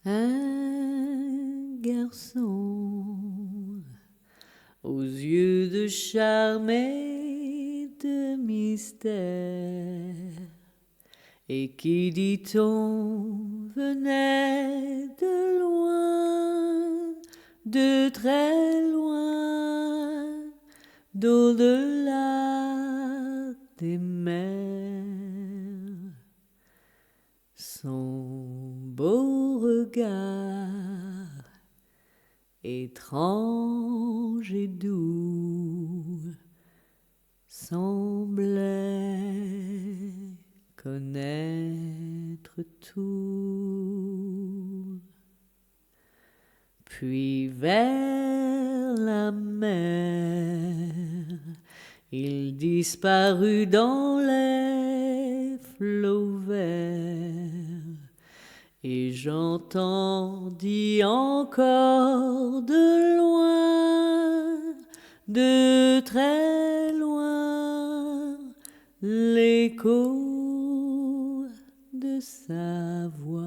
Un garçon aux yeux de charme et de mystère, et qui, dit-on, venait de loin, de très loin, d'au-delà des mers. Son beau regard, étrange et doux, semblait connaître tout. Puis vers la mer, il disparut dans les flots verts, et j'entendis encore de loin, de très loin, l'écho de sa voix.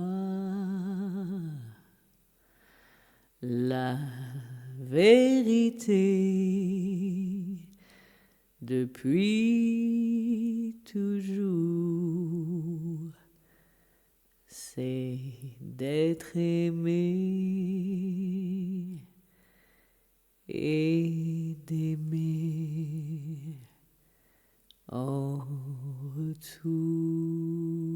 La vérité, depuis toujours, c'est d'être aimé et d'aimer en retour.